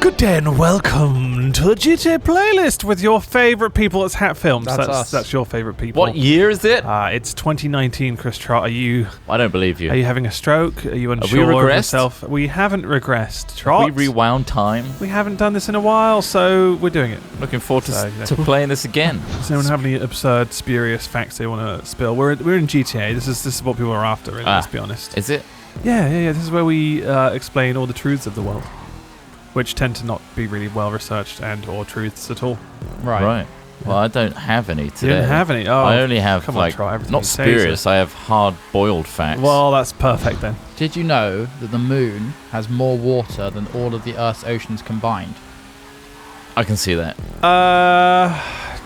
Good day and welcome to the GTA playlist with your favourite people. It's Hat Films. That's us. That's your favourite people. What year is it? It's 2019, Chris Trott. Are you... I don't believe you. Are you having a stroke? Are you unsure of yourself? We haven't regressed, Trott. Have we rewound time? We haven't done this in a while, so we're doing it. Looking forward to playing this again. Does anyone have any absurd, spurious facts they want to spill? We're in GTA. This is what people are after, really, let's be honest. Is it? Yeah. This is where we explain all the truths of the world, which tend to not be really well researched and or truths at all. Right. Well, I don't have any today. You don't have any? Oh, I only have not spurious. I have hard-boiled facts. Well, that's perfect then. Did you know that the moon has more water than all of the Earth's oceans combined? I can see that.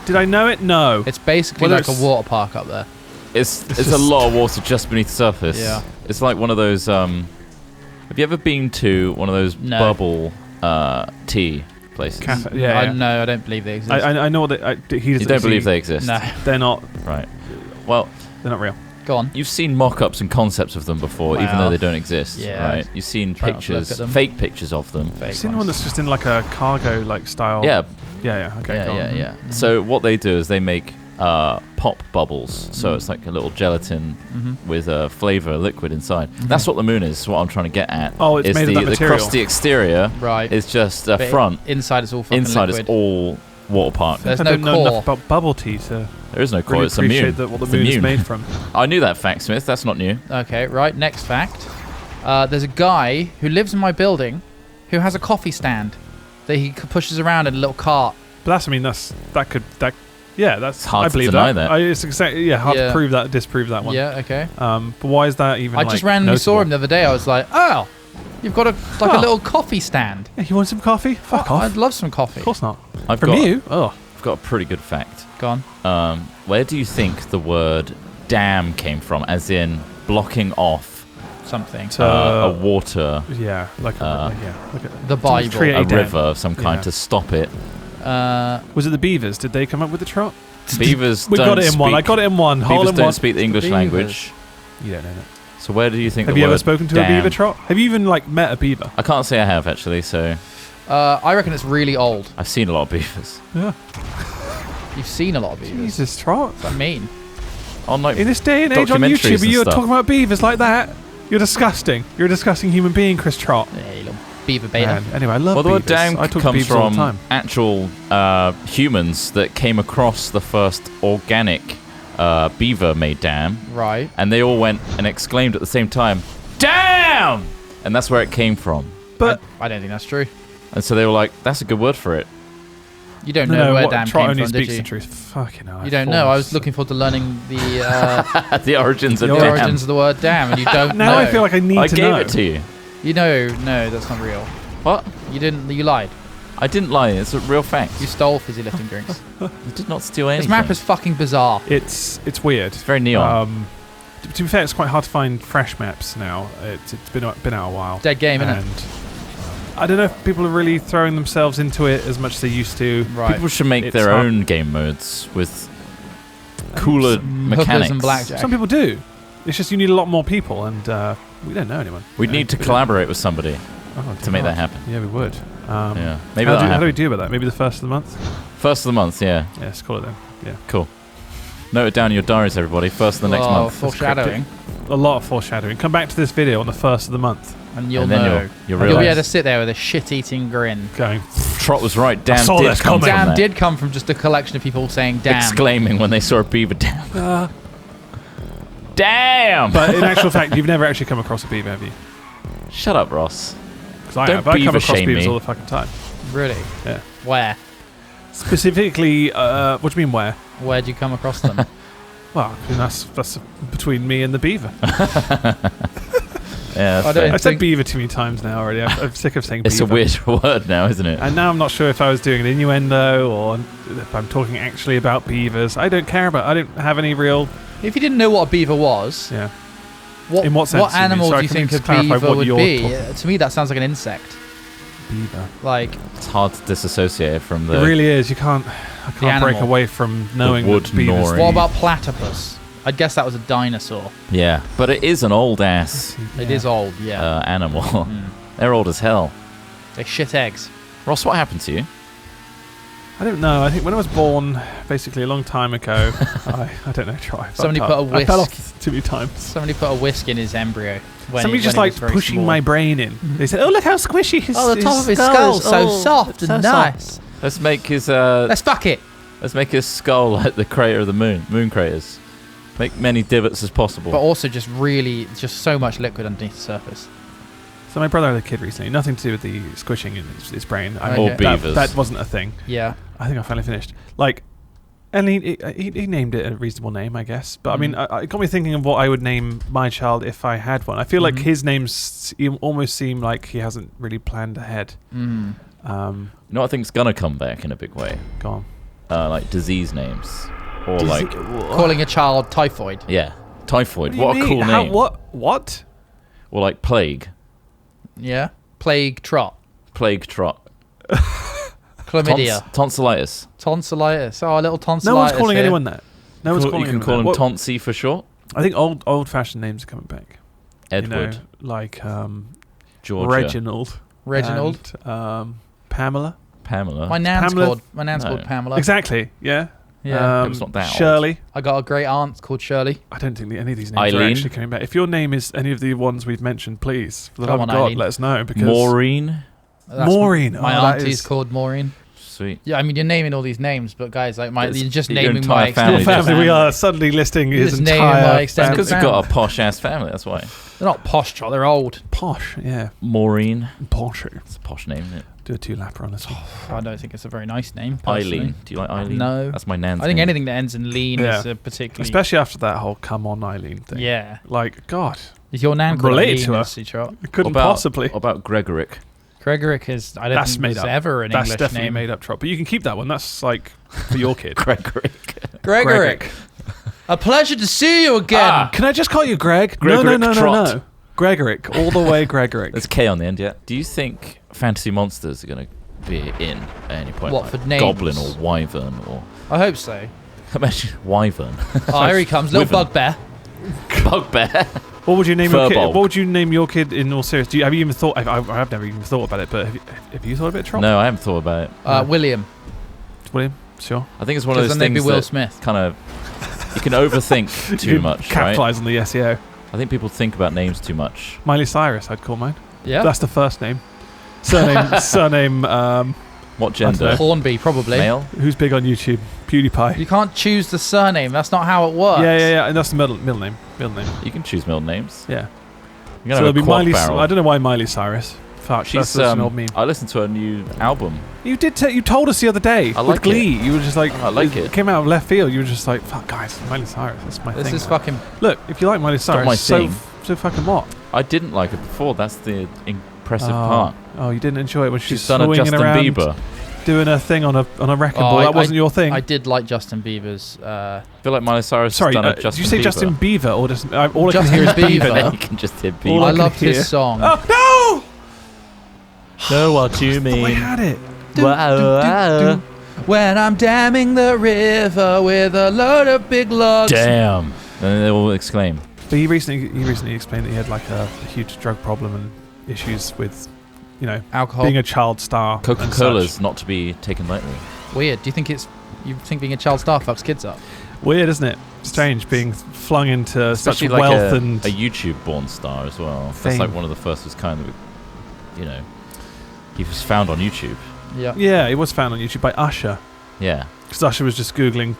Did I know it? No. It's basically like a water park up there. It's a lot of water just beneath the surface. Yeah. It's like one of those. Have you ever been to one of those bubble tea places? Cafe. Yeah. No, I don't believe they exist. I know that you don't believe they exist? No. They're not. Right. Well, they're not real. Go on. You've seen mock-ups and concepts of them before, even though they don't exist. Yeah. Right. You've seen pictures, fake pictures of them. I've seen one that's just in like a cargo style. Yeah. Yeah. Okay. Yeah. So what they do is they make pop bubbles. So it's like a little gelatin with a flavor liquid inside. That's what the moon is. What I'm trying to get at. Oh, it's made of that material. The crusty exterior is just a front. Inside is all fucking Inside liquid. is all water park. There's I no don't know core. enough about bubble tea to. There is no core. Really it's a moon. Appreciate what the moon is made from. I knew that fact, Smith. That's not new. Okay. Right. Next fact. There's a guy who lives in my building who has a coffee stand that he pushes around in a little cart. But that's hard I believe to deny that. It's exactly hard to prove that, disprove that one. Yeah, okay. But why is that even? I just randomly saw him the other day. I was like, oh, you've got a little coffee stand. Yeah, you want some coffee? Fuck off. I'd love some coffee. Of course not. I've got a pretty good fact. Go on. Where do you think the word "dam" came from? As in blocking off something. A water. Yeah, like the Bible. A river of some kind to stop it. Was it the beavers? Did they come up with the trot? Beavers. We got it in one. I got it in one. Beavers don't speak the English language. You don't know that. So where do you think? Have you ever spoken to a beaver, Trot? Have you even met a beaver? I can't say I have actually. So. I reckon it's really old. I've seen a lot of beavers. Yeah. You've seen a lot of beavers. Jesus, Trot. What's that mean? On like in this day and age on YouTube, you're talking about beavers like that. You're disgusting. You're a disgusting human being, Chris Trot. Yeah, you little beaver beta. Man. Anyway, I love beavers. Well, the word dam comes from actual humans that came across the first organic beaver-made dam. Right. And they all went and exclaimed at the same time, "Damn!" And that's where it came from. But I don't think that's true. And so they were like, "That's a good word for it." You don't know where dam Trot came only from, speaks did you? the truth. Fucking hell. You don't know. I was looking forward to learning the the origins of the dam. origins of the word dam, and you don't know. Now I feel like I need to know. I gave it to you. You know, no, that's not real. What? You didn't. You lied. I didn't lie. It's a real fact. You stole fizzy lifting drinks. You did not steal anything. This map is fucking bizarre. It's weird. It's very neon. To be fair, it's quite hard to find fresh maps now. It's been out a while. Dead game, isn't it? I don't know if people are really throwing themselves into it as much as they used to. Right. People should make their own game modes with cooler mechanics. And blackjack. Some people do. It's just you need a lot more people, and we don't know anyone. We'd need to collaborate with somebody to make that happen. Yeah, we would. Yeah. Maybe how do we do about that? Maybe the first of the month? First of the month, yeah. Yeah, let's call it then. Yeah. Cool. Note it down in your diaries, everybody. First of the next month. Foreshadowing. A lot of foreshadowing. Come back to this video on the first of the month. And you'll know. You'll be able to sit there with a shit-eating grin. Going. Trot was right. Damn did come from just a collection of people saying damn. Exclaiming when they saw a beaver dam. Damn! But in actual fact, you've never actually come across a beaver, have you? Shut up, Ross. Because I have. I come across beavers all the fucking time. Really? Yeah. Where? Specifically, what do you mean where? Where'd you come across them? Well, I mean, that's between me and the beaver. Yeah, I've said beaver too many times now already. I'm sick of saying beaver. It's a weird word now, isn't it? And now I'm not sure if I was doing an innuendo or if I'm talking actually about beavers. I don't care about. I don't have any real. If you didn't know what a beaver was, yeah. In what sense? What animal do you think a beaver would be? To me, that sounds like an insect. Beaver. Like it's hard to disassociate from the. It really is. I can't break away from knowing wood beavers. What about platypus? I'd guess that was a dinosaur. Yeah, but it is an old ass. It is old, yeah. Animal. They're old as hell. They shit eggs. Ross, what happened to you? I don't know. I think when I was born, basically a long time ago, I don't know. Somebody put a I whisk. fell off too many times. Somebody put a whisk in his embryo. Somebody just like pushing my brain in. They said, "Oh, look how squishy his the top of his skull is so soft so and nice. Let's make his Let's fuck it. let's make his skull like the crater of the moon craters. Make many divots as possible. But also just so much liquid underneath the surface. So my brother had a kid recently. Nothing to do with the squishing in his brain. Or beavers. That wasn't a thing. Yeah. I think I finally finished. And he named it a reasonable name, I guess. But I mean, it got me thinking of what I would name my child if I had one. I feel like his names almost seem like he hasn't really planned ahead. You know what I think's gonna come back in a big way? Go on. Like disease names. Or like... Calling a child typhoid. Yeah. Typhoid. What What a cool name. What? Or like plague. Yeah. Plague trot. Plague trot. Chlamydia. Tonsillitis. Tonsillitis. Oh, a little tonsillitis. No one's calling here. anyone that. No one's calling You can anyone call him that. Tonsi for short. I think old-fashioned names are coming back. Edward. You know, like Georgia. Reginald. And, Pamela. Pamela. My nan's Pamela? called Pamela. Exactly. Yeah. Yeah. It's not that old. Shirley. I got a great aunt called Shirley. I don't think any of these names are Eileen. actually coming back. If your name is any of the ones we've mentioned, please, for the Come love of on, God, Eileen. let us know. Because Maureen. Maureen. My that auntie's is- called Maureen. Sweet. Yeah, I mean, you're naming all these names, but guys, like you're just your naming entire my family extended just- family, we are suddenly listing his Just naming my entire extended family. Because you've got a posh ass family, that's why. They're not posh, Trot, they're old. Posh, yeah. Maureen. Posh. It's a posh name, isn't it? Do a two-lapper on this one. I don't think it's a very nice name. Personally. Eileen. Do you like Eileen? No. That's my nan's I think name. anything that ends in lean Yeah. is a particularly. Especially after that whole "come on, Eileen" thing. Yeah. Like, God, Is your nan called Related Eileen, to her. is she, Trot? it couldn't What possibly. about Gregoric? Gregoric is. I don't That's think made there's up. ever an That's English definitely name. made up, Trot. But you can keep that one. That's like for your kid. Gregoric. Gregoric. A pleasure to see you again. Can I just call you Greg? Gregoric no. Trot. Gregoric, all the way Gregoric. There's K on the end, yeah. Do you think fantasy monsters are going to be in at any point? What, like for names? Goblin or Wyvern or... I hope so. Imagine Wyvern. Oh, here he comes. Little Wyvern. bugbear. Bugbear. What would you name your kid? Furbolg. What would you name your kid in all seriousness? Have you even thought? I've never even thought about it. But have you thought about it, Trot? No, I haven't thought about it. William. William, sure. I think it's one of Because those then they'd be things Will that Smith. kind of... You can overthink too You much, right? Capitalize on the SEO. I think people think about names too much. Miley Cyrus, I'd call mine. Yeah. That's the first name. Surname. What gender? Hornby, probably. Male? Who's big on YouTube? PewDiePie. You can't choose the surname. That's not how it works. Yeah. And that's the middle name. Middle name. You can choose middle names. Yeah. You're So going it'll to be have a quad Miley. barrel. I don't know why Miley Cyrus. Fuck, She's that's an old meme. I listened to her new album. You did. You told us the other day I with like Glee. You were just like, I like it. Came out of left field. You were just like, fuck, guys, Miley Cyrus. That's my This thing. is now. fucking. Look, if you like Miley not Cyrus, my so thing. fucking what? I didn't like it before. That's the impressive part. Oh, you didn't enjoy it when she's She's done a swinging Justin around, Bieber. doing her thing on a wrecking ball. I- That wasn't your thing. I did like Justin Bieber's. I feel like Miley Cyrus Sorry, has done a did Justin you say Bieber. Justin Bieber or just all I Justin can hear is Bieber? Bieber. now. You can just hear All Bieber. I can loved hear. his song. Oh Know what you no! Oh, I had it. When I'm damming the river with a load of big logs. Damn. And they all exclaim. But he recently explained that he had like a huge drug problem and issues with, Alcohol. being a child star. and Coca-Cola's such. not to be taken lightly. Weird. Do you think you think being a child star fucks kids up? Weird, isn't it? Strange being flung into Especially such like wealth a and YouTube-born star as well. Fame. That's like one of the first was kind of, he was found on YouTube. Yeah. yeah, it was found on YouTube by Usher Yeah. because Usher was just googling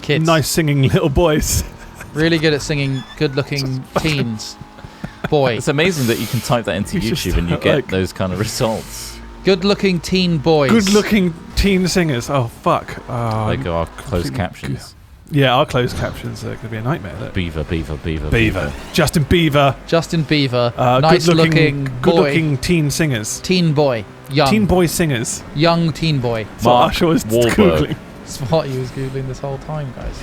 Kids. nice singing little boys. Really good at singing good-looking teens. Boy. It's amazing that you can type that into You just YouTube and you get like- those kind of results. Good-looking teen boys. Good-looking teen singers. Oh fuck! They go our closed completely captions. Yeah, our closed captions are going to be a nightmare. Look. Beaver. Beaver. Justin Bieber. Justin Bieber. Nice-looking boy. Good-looking teen singers. Teen boy. Young. Teen boy singers. Young teen boy. That's what Mark Usher was Wahlberg. googling. That's what he was googling this whole time, guys.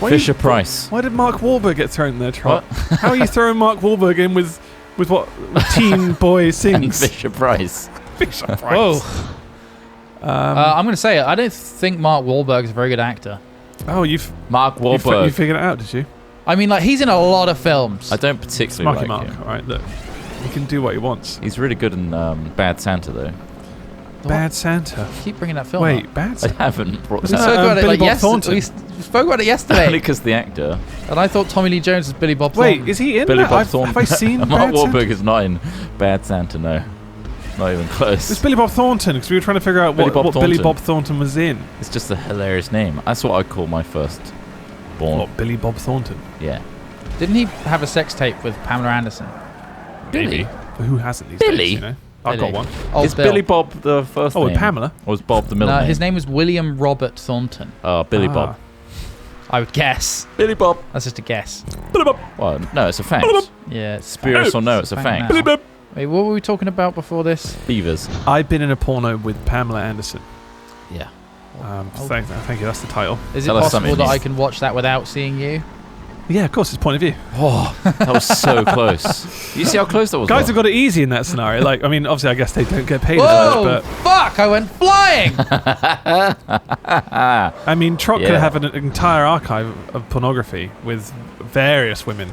Fisher Price. Why did Mark Wahlberg get thrown there, Trot? What? How are you throwing Mark Wahlberg in with what teen boy And sings? Fisher Price. Fisher Price. Whoa. I'm going to say it. I don't think Mark Wahlberg is a very good actor. Oh, you've Mark you Wahlberg. figured it out, did you? I mean, like, he's in a lot of films. I don't particularly Marky like Mark. him. All right, look, he can do what he wants. He's really good in Bad Santa, though. Bad Santa. Keep bringing that film Wait, up. Bad I Santa? haven't brought We that spoke up. about it Billy like Bob yesterday. Thornton. We spoke about it Only yesterday. because the actor. And I thought Tommy Lee Jones was Billy Bob Wait, Thornton. is he in Billy that? Bob Thornton. Have I seen Mark Bad Santa? Wahlberg is not in Bad Santa, no. Not even close. It's Billy Bob Thornton, because we were trying to figure out what Billy Thornton. Bob Thornton was in. It's just a hilarious name. That's what I call my first born. What, Billy Bob Thornton? Yeah. Didn't he have a sex tape with Pamela Anderson? Billy? But who hasn't these Billy? days, you know? I've got Billy. one. Oh, Is Bill. Billy Bob the first Oh, name? with Pamela? Or was Bob the middle No, name? his name was William Robert Thornton. Oh, Billy Bob. I would guess. Billy Bob. That's just a guess. Billy Bob. Well, no, it's a fact. Yeah, it's Spurious or no, it's a fact. now. Billy Bob. Wait, what were we talking about before this? Beavers. I've been in a porno with Pamela Anderson. Yeah. Thank you, that's the title. Is it Tell us possible something that new. I can watch that without seeing you? Yeah, of course, it's point of view. Oh, that was so close. You see how close that was? Guys Mark? have got it easy in that scenario. Like, I mean, obviously, I guess they don't get paid Whoa! as much, Fuck! I went flying. but I mean, Trot could Yeah. have an entire archive of pornography with various women,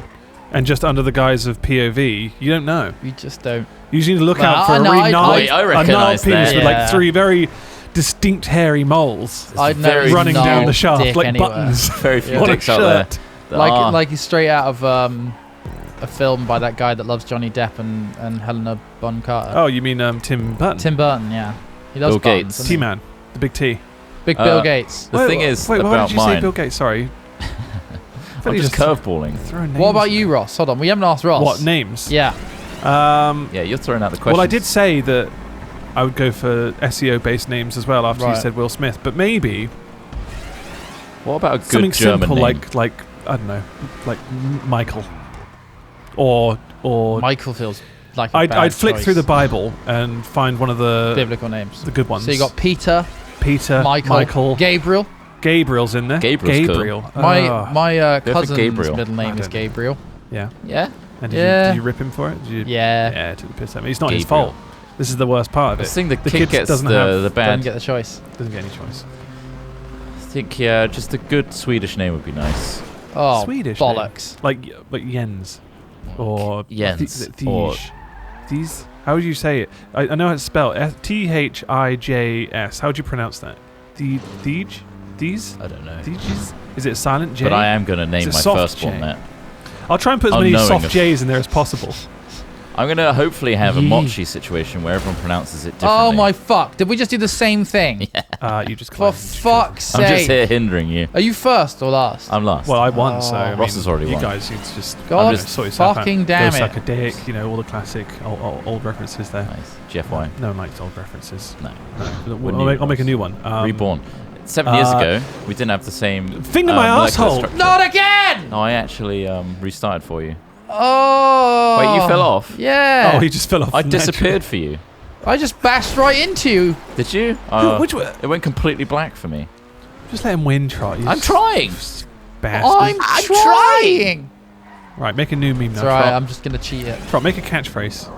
and just under the guise of POV, you don't know. You just don't. You just need to look Well, out for I a know, really gnarled, I recognise penis that. with Yeah. like 3 very distinct hairy moles I'd know very his running down gnarled the shaft dick like anywhere. buttons Very few on a dicks out there. shirt. that Like are- like he's straight out of a film by that guy that loves Johnny Depp and Helena Bonham Carter. Oh, you mean Tim Burton? Tim Burton, yeah. He loves Bill buttons, Gates. doesn't he? T-Man, the big T. Big Bill Gates. The thing is wait, why about did you say mine. Bill Gates? Sorry. I'm just curveballing. What about you, Ross? Hold on, we haven't asked Ross. What names? Yeah. Yeah, you're throwing out the question. Well, I did say that I would go for SEO-based names as well after you Right. said Will Smith, but maybe What about a good something German simple name? like I don't know, like Michael, or Michael feels like a bad I'd flick choice. through the Bible and find one of the biblical names. good ones. So you got Peter, Peter, Michael, Gabriel. Gabriel's in there. Gabriel's cool. Gabriel. My Ah. my for cousin's Gabriel. middle I name is don't know. Gabriel. Yeah. Yeah. And Yeah. did you rip him for it? Did you, Yeah. Yeah, took the piss out of me. It's not his Gabriel. fault. This is the worst part of I it. think the The kid kid gets doesn't the have- Doesn't bad. get the choice. Doesn't get any choice. I think yeah, just a good Swedish name would be nice. Oh, Swedish bollocks. Like Jens or Jens, Thij. or- These. How would you say it? I know how it's spelled. Thijs. How would you pronounce that? Thij? These? I don't know. Thijs? Is it a silent J? But I am going to name it my soft firstborn J? that. I'll try and put as many Unknowing soft of- J's in there as possible. I'm going to hopefully have a Yee. mochi situation where everyone pronounces it differently. Oh my fuck! Did we just do the same thing? You just For claimed. fuck's I'm just sake! here hindering you. Are you first or last? I'm last. Well, I won, so I Ross mean, has already you won. guys need to just God just sort yourself fucking out. damn Go it. suck a dick, you know, all the classic old references there. Nice. GFY. No one likes old references. No. No. Wouldn't I'll you, make a Ross? new one. Reborn. 7 years ago, we didn't have the same. Finger my molecular asshole. structure. Not again! No, I actually restarted for you. Oh! Wait, you fell off? Yeah. Oh, he just fell off. I naturally. disappeared for you. I just bashed right into you. Did you? Which way? It went completely black for me. Just let him win, Trot. I'm trying. Bastard. I'm trying. Right, make a new meme now, It's alright. Trot. I'm just gonna cheat it. Trot, make a catchphrase.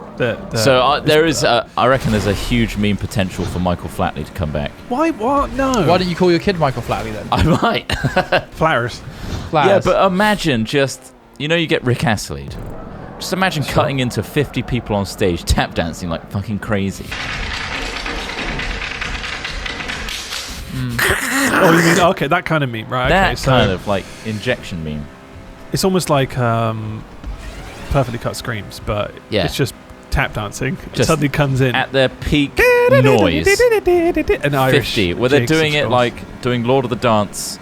So there is, I reckon there's a huge meme potential for Michael Flatley to come back. Why? What? No. Why don't you call your kid Michael Flatley then? I might. Flowers? Flowers. Yeah, but imagine just, you get Rick Astley. Just imagine cutting into 50 people on stage, tap dancing like fucking crazy. Oh, you mean okay? That kind of meme, right? That okay, so kind of like injection meme. it's almost like perfectly cut screams, but Yeah. it's just tap dancing. It Just suddenly comes in. At their peak noise. An Irish 50, where they're jigs, doing of it course. like doing Lord of the Dance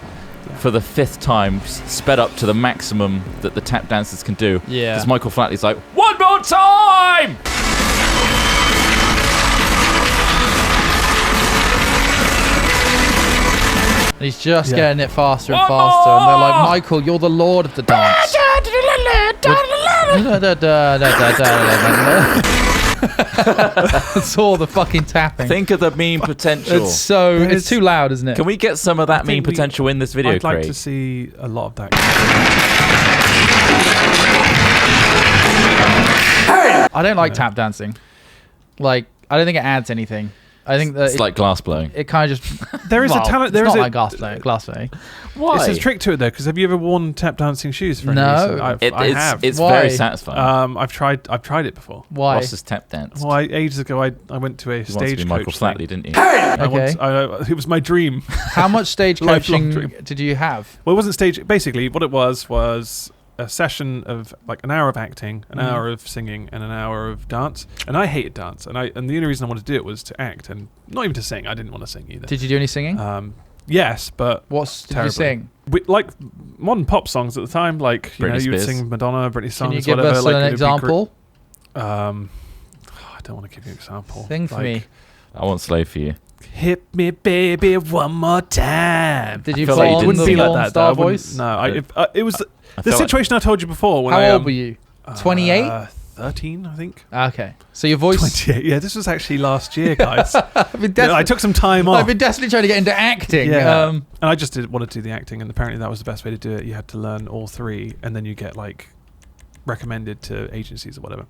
for the 5th time, sped up to the maximum that the tap dancers can do. Yeah. Because Michael Flatley's like, one more time! And he's just Yeah. getting it faster and One faster, and they're like, more! Michael, you're the lord of the dance. That's all the fucking tapping. Think of the meme potential. It's too loud, isn't it? Can we get some of that meme think we- potential in this video, I'd like Craig? to see a lot of that. I don't like tap dancing. Like, I don't think it adds anything. I think that It's like glass blowing. it kind of just. There is a talent. There it's is not a like glass blowing. Why? It's a trick to it though, because have you ever worn tap dancing shoes for any No. reason? I have. It's Why? very satisfying. I've tried it before. Why? Ross's tap dance. Well, ages ago, I went to a You wanted to be stagecoach Michael thing. Flatley, didn't you? Okay. It was my dream. How much stage Lifelong coaching dream. did you have? Well, it wasn't stage. Basically, what it was a session of like an hour of acting, an hour of singing, and an hour of dance. And I hated dance, and the only reason I wanted to do it was to act, and not even to sing. I didn't want to sing either. Did you do any singing? Yes, but What did you terribly. sing? like modern pop songs at the time, like you Britney you would Spears. sing Madonna, Britney songs, Can you give whatever. us like, an it'd be example? I don't want to give you an example. Sing for Like, me. I want Slave for You. Hit me, baby, one more time. Did you feel put like you on didn't the sing like porn that, star though. I wouldn't- voice? No, it was I the felt like- situation I told you before. When How I, old were you? 28? 13, I think. Okay. So your voice. 28. Yeah, this was actually last year, guys. I've been Yeah, I desperate- took some time off. I've been desperately trying to get into acting. Yeah. And I just wanted to do the acting, and apparently that was the best way to do it. You had to learn all three, and then you get like recommended to agencies or whatever.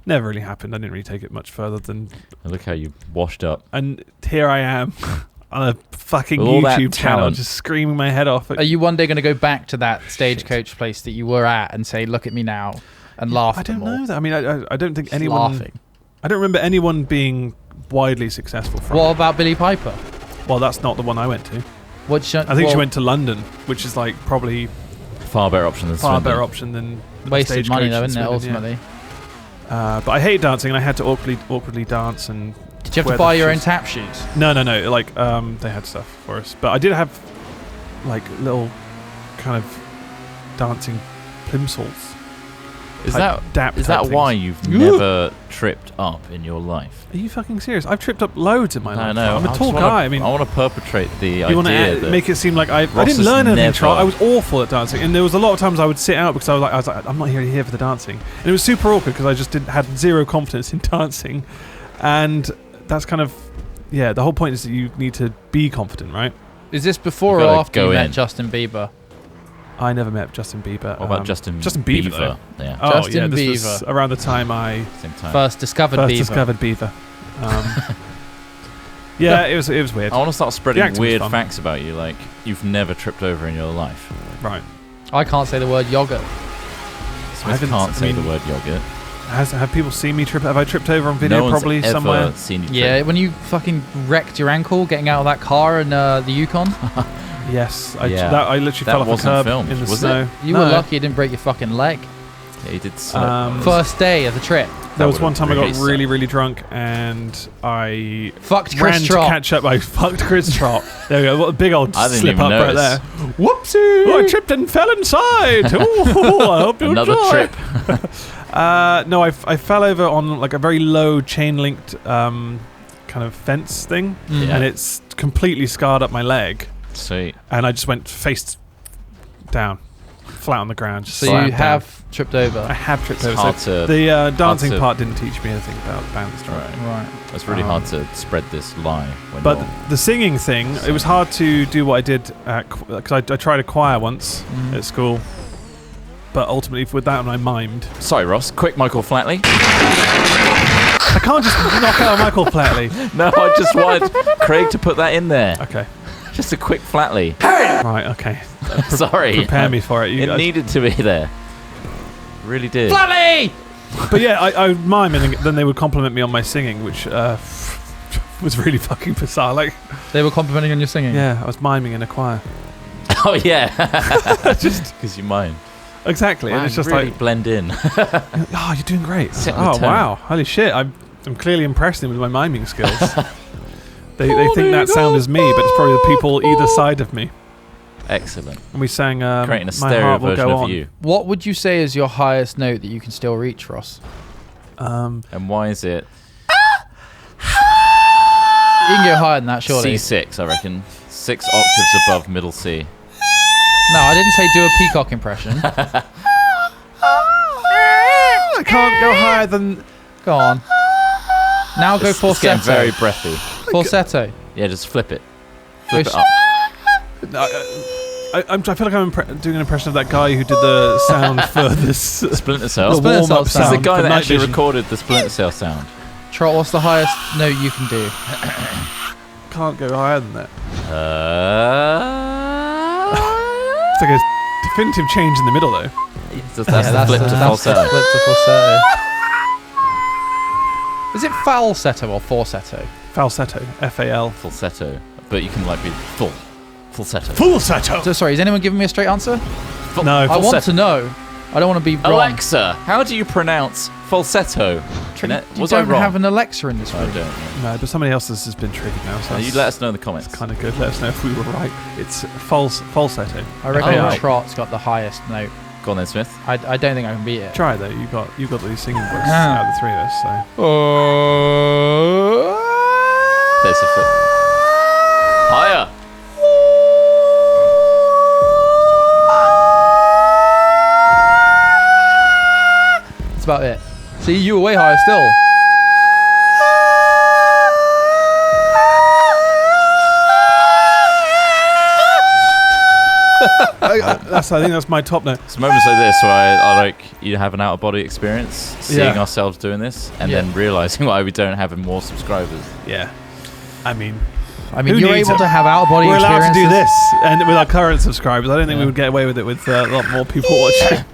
Never really happened. I didn't really take it much further than. Look how you washed up. And here I am on a fucking With all that YouTube channel, talent. just screaming my head off. Are you one day going to go back to that stagecoach place that you were at and say, "Look at me now," and laugh? I at them don't all? know that. I mean, I don't think Just anyone. laughing. I don't remember anyone being widely successful from What it. about Billie Piper? Well, that's not the one I went to. What she, I think she went to London, which is like probably Far better option than far Swindon. better option than the wasted money though, stagecoach isn't it? in Swindon, Ultimately, yeah. But I hate dancing, and I had to awkwardly dance. And did you have wear to buy the your own shoes. tap shoes? No. Like they had stuff for us, but I did have like little kind of dancing plimsolls. Is type that type things. why you've never tripped up in your life? Are you fucking serious? I've tripped up loads in my life. No. I'm a I tall just guy. I mean, want to perperpetrate the you idea want that to make it seem like I Ross didn't has learn anything. never- I was awful at dancing, and there was a lot of times I would sit out because I was like, I'm not here for the dancing, and it was super awkward because I just had zero confidence in dancing, and that's kind of the whole point is that you need to be confident, right? Is this before You or gotta after go you met in. Justin Bieber? I never met Justin Bieber. What about Justin Bieber? Bieber? Yeah, Oh Justin yeah, this was Bieber. around the time I same time. First discovered first Bieber. discovered Bieber. Yeah, it was weird. I want to start The spreading acting was weird fun. facts about you, like you've never tripped over in your life. Right. I can't say the word yogurt. Smith haven't- can't I say the mean- word yogurt. Have people seen me trip? Have I tripped over on video? No one's Probably ever somewhere. seen you trip. Yeah, when you fucking wrecked your ankle getting out of that car in the Yukon, Yes, Yeah. I literally That fell off a wasn't curb filmed, in the was snow. you No. were lucky it didn't break your fucking leg. Yeah, he did slip. First day of the trip. There was would've one time I got really really, sucked. really drunk and I Fucked ran Chris to Trott. catch up. I fucked Chris Trott. There we go. What a big old I didn't slip even up right notice. there. Whoopsie! Oh, I tripped and fell inside. Ooh, I hope you Another enjoy. trip. No, I fell over on like a very low chain linked kind of fence thing, Yeah. and it's completely scarred up my leg, Sweet. and I just went face down, flat on the ground. Just So slammed you down. have tripped over. I have tripped It's over. hard So to. the dancing to- part didn't teach me anything about balance. Right. Right. Right. It's really hard to spread this lie. When But you're- the singing thing, it was hard to do what I did because I tried a choir once at school, but ultimately with that one I mimed. Sorry, Ross. Quick, Michael Flatley. I can't just knock out Michael Flatley. No, I just wanted Craig to put that in there. Okay, Just a quick Flatley. right, okay. Sorry. Prepare me for it. You It guys. needed to be there. Really did. Flatley! But yeah, I would mime, and then they would compliment me on my singing, which was really fucking bizarre. Like, They were complimenting on your singing. yeah, I was miming in a choir. Oh yeah. Just Because you mind. exactly, and it's just really like, blend in. oh, you're doing great. Set the Oh tone. wow, holy shit! I'm clearly impressing them with my miming skills. They think that sound is me, but it's probably the people either side of me. Excellent. And we sang Creating a My stereo Heart Will version Go of On. you. What would you say is your highest note that you can still reach, Ross? And why is it You can go higher than that, surely. C6, I reckon. 6 octaves above middle C. No, I didn't say do a peacock impression. I can't go higher than. Go on. Now go It's getting falsetto. very breathy. Falsetto. Yeah, just flip it. Go Flip it up. I feel like I'm doing an impression of that guy who did the sound for this. Splinter Cell. The Splinter warm-up Cell This is sound the guy for that Night actually Vision. recorded the Splinter Cell sound. Trot, what's the highest note you can do? Can't go higher than that. Uh, It's like a definitive change in the middle, though. that's the flip to falsetto. Flip to falsetto. Is it falsetto or falsetto? Falsetto. F-A-L. Falsetto. But you can like be falsetto. Falsetto. So sorry, is anyone giving me a straight answer? No. I want to know. I don't want to be wrong. Alexa, how do you pronounce falsetto? You don't have an Alexa in this room. I don't know. No, but somebody else has been triggered now. So You let us know in the comments. Kind of good. Let us know if we were right. It's falsetto. I reckon right. Trot's got the highest note. Go on then, Smith. I don't think I can beat it. Try though. You got the singing voice out of the three of us. So There's a foot. Higher. That's about it. See, you were way higher still. I think that's my top note. It's moments like this where I like you have an out of body experience, seeing ourselves doing this, and then realizing why we don't have more subscribers. Yeah. I mean, you're needs able it? to have out of body we're allowed experiences. to do this, and with our current subscribers, I don't think we would get away with it with a lot more people watching.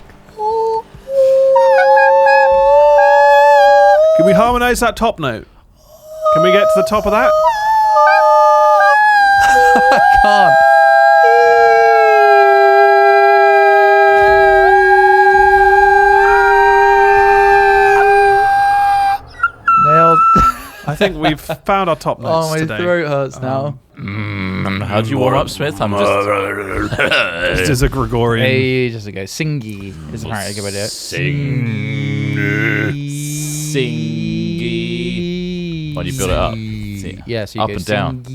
Can we harmonise that top note? Can we get to the top of that? I can't. Nailed. I think we've found our top notes Oh, my today. throat hurts now. How do you warm up, Smith? I'm just Just as a Gregorian. Ages ago. Singy is apparently a good way to do it. Singy. Why do you build it up? See, Yeah, so you up go and down. Singy.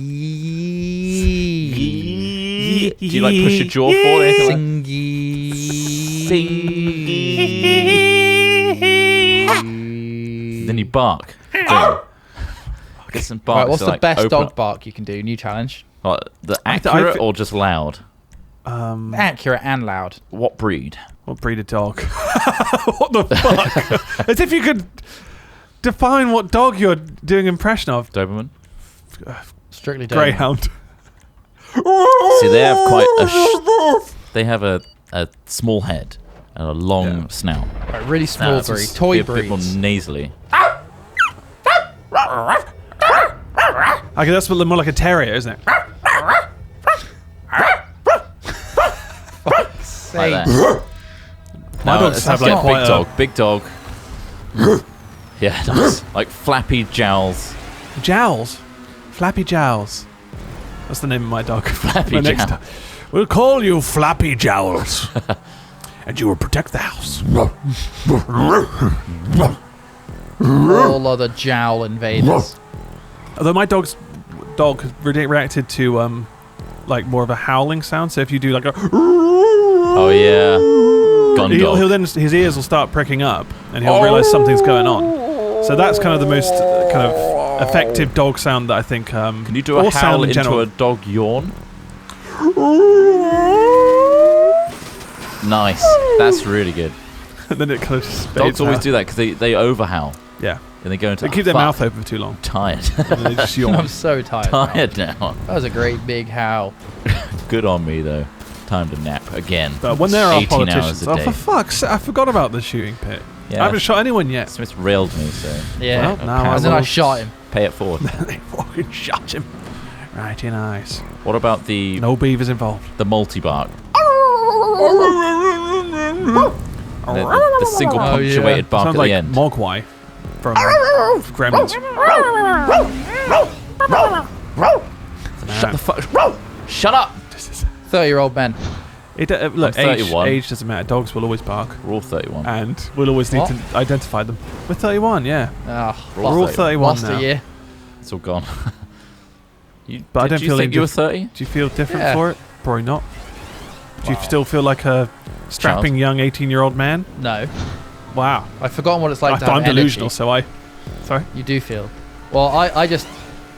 Do you like push your jaw forward? Or anything like Singy. Then you bark. Get some barks. Right, what's to, the like, best open dog up. bark you can do? New challenge. What, the I accurate or just loud? Accurate and loud. What breed? What breed of dog? What the fuck? As if you could define what dog you're doing impression of. Doberman? Strictly Doberman. Greyhound. See, they have quite they have a small head and a long snout. Right, really small It's breed. a Toy bit more breeds. nasally. Okay, that's more like a terrier, isn't it? Like that. My No, dogs it's have like like quite big dog. Big dog. Yeah, nice. Like flappy jowls. Jowls. Flappy Jowls. That's the name of my dog. Flappy My next Jowl. dog. We'll call you Flappy Jowls. And you will protect the house. All other jowl invaders. Although my dog reacted to like more of a howling sound. So if you do like a Oh yeah. Gun dog. he'll then his ears will start pricking up and he'll realize something's going on. So that's kind of the most kind of effective dog sound that I think. Can you do a howl into a dog yawn? Nice. That's really good. And then it kind of just Dogs fades always out. do that because they over howl Yeah. and they go into. They keep their mouth open for too long. Tired. And then they just yawn. I'm so tired. now. Tired now. That was a great big howl. Good on me though. Time to nap again. But when there are 18 politicians, hours a day. for fuck's sake, I forgot about the shooting pit. Yeah. I haven't shot anyone yet. Smith railed me, so Yeah. Well, now and then I will shot him. pay it forward. They fucking shot him. Right in eyes. What about the No beavers involved. multi-bark? The single Oh, yeah. punctuated bark Sounds at like the end. Mogwai from Gremlins. Shut the fuck. Shut up. 30-year-old men. Look, I'm age 31. doesn't matter. Dogs will always bark, We're all 31. and we'll always need What? to identify them. We're 31, yeah. Oh, We're We're all 31 lost now. a year. It's all gone. But I don't do you feel think you were injured. 30? Do you feel different Yeah. for it? Probably not. Do you Wow. still feel like a strapping young 18-year-old man? No. Wow. I've forgotten what it's like to have I'm delusional, energy. so I... Sorry? You do feel. Well, I just,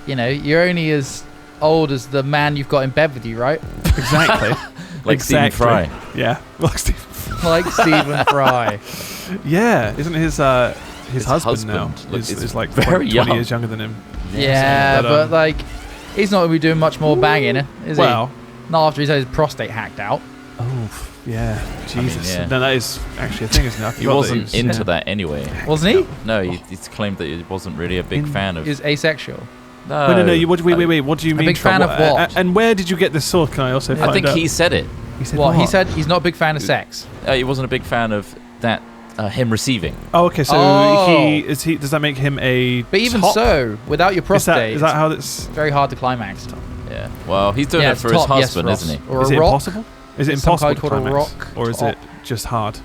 you're only as old as the man you've got in bed with you, right? Exactly. Like Stephen Fry. Yeah. Like Stephen Like Stephen Fry. Yeah, isn't his husband now Look, is like very 20 young. years younger than him. Yeah, but like, he's not going to be doing much more banging, is Well, he? Not after he's had his prostate hacked out. oh yeah, Jesus. yeah. No, that is actually a thing, isn't it? I He forgot that wasn't was- into that anyway. Wasn't he? No, he's claimed that he wasn't really a big fan of. He was asexual. No, No. Wait. What do you mean? big fan of what? And where did you get this sword? Can I also find I think out? he said it. He said Well, what? he said he's not a big fan of sex. He wasn't a big fan of that. Him receiving. Oh, okay. So Oh. he does that make him a? But even top? so, without your prostate, is that how it's? it's very hard to climax. Yeah. Well, he's doing Yeah, it it's for his top, yes, husband, Ross. isn't he? Or Is a it rock. impossible? Is it It's some impossible guy to called a climax, rock or is top. it just hard?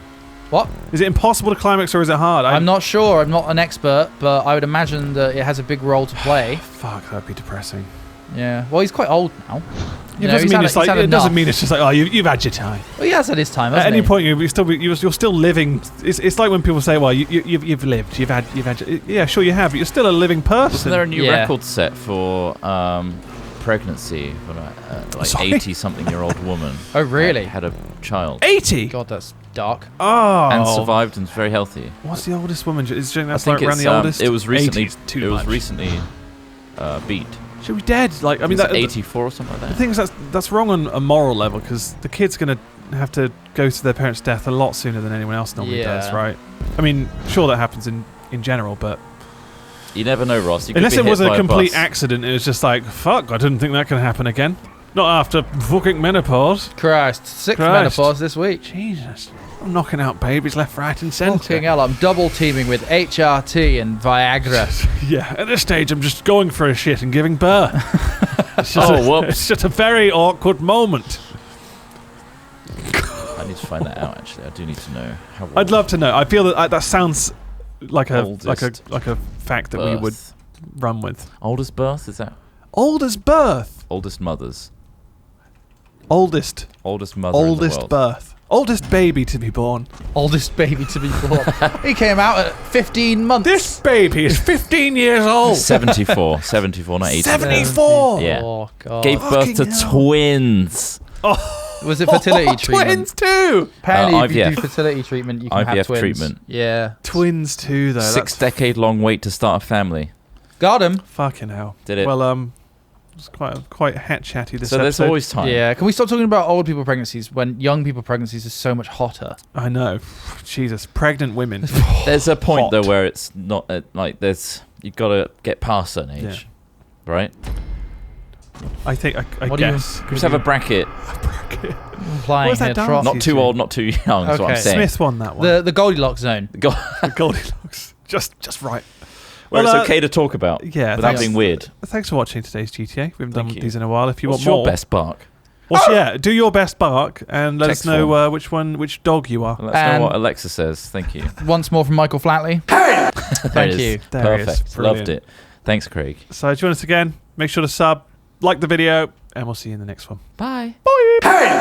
What? Is it impossible to climax, or is it hard? I'm not sure. I'm not an expert, but I would imagine that it has a big role to play. Fuck, that'd be depressing. Yeah. Well, he's quite old now. It doesn't mean it's like it doesn't mean it's just like, oh, you've had your time. Well, he has had his time. At Hasn't any he? point, you're still living. It's like when people say, well, you've lived, you've had. Yeah, sure you have, but you're still a living person. Wasn't there a new Yeah. record set for pregnancy for like Sorry? 80-something-year-old woman? Oh, really? Had a child 80. God, that's dark. Oh, and survived and is very healthy. What's the oldest woman? Is I that's think like around it's, the oldest? It was recently. 80's too It was much. recently beat. She'll be dead. Like I mean, It's that, 84 or something like the that. thing is that's wrong on a moral level because the kid's gonna have to go to their parents' death a lot sooner than anyone else normally does, Yeah. right? I mean, sure that happens in general, but You never know, Ross. You could unless be it hit was a by complete bus. accident, it was just like fuck. I didn't think that could happen again. Not after fucking menopause. Christ, sixth Christ. menopause this week. Jesus, I'm knocking out babies left, right, and Fucking centre. hell, I'm double teaming with HRT and Viagra. Yeah, at this stage, I'm just going for a shit and giving birth. It's just whoops. It's just a very awkward moment. I need to find that out. Actually, I do need to know how. I'd love to know. I feel that that sounds like a Oldest like a fact that we would birth. run with. Oldest birth is that? Old as birth. Oldest mothers. Oldest. Oldest mother in the Oldest world. birth. Oldest baby to be born. Oldest baby to be born. He came out at 15 months. This baby is 15 years old. 74, not 80. 74. Yeah. Oh, God. Gave birth to Fucking hell. twins. Was it fertility treatment? Twins too. Apparently, if you IVF. do fertility treatment, you can have IVF twins. treatment. Yeah. Twins too, though. 6-decade-long wait to start a family. Got him. Fucking hell. Did it? Well, it's quite hat chatty this So there's episode. always time. Yeah. Can we stop talking about old people pregnancies when young people pregnancies are so much hotter? I know. Jesus, pregnant women. There's a point Hot. though where it's not like there's you've got to get past certain age, Yeah. right? I think I What do you- guess. Just have a bracket. Implying What's that here, dance? Trot. Not too old, not too young. Is what I'm Okay. saying. Smith won that one. The Goldilocks zone. Go- The Goldilocks. Just right. where Well, it's okay to talk about Yeah. without thanks- being weird. Thanks for watching today's GTA. We haven't done Thank you. these in a while. If you What's want your more, best bark? do your best bark and let Text us know which dog you are. Let's And- know what Alexa says. Thank you. Once more from Michael Flatley. There Thank it is. you. There he is. Perfect. Brilliant. Loved it. Thanks, Craig. So join us again. Make sure to sub, like the video, and we'll see you in the next one. Bye. Bye.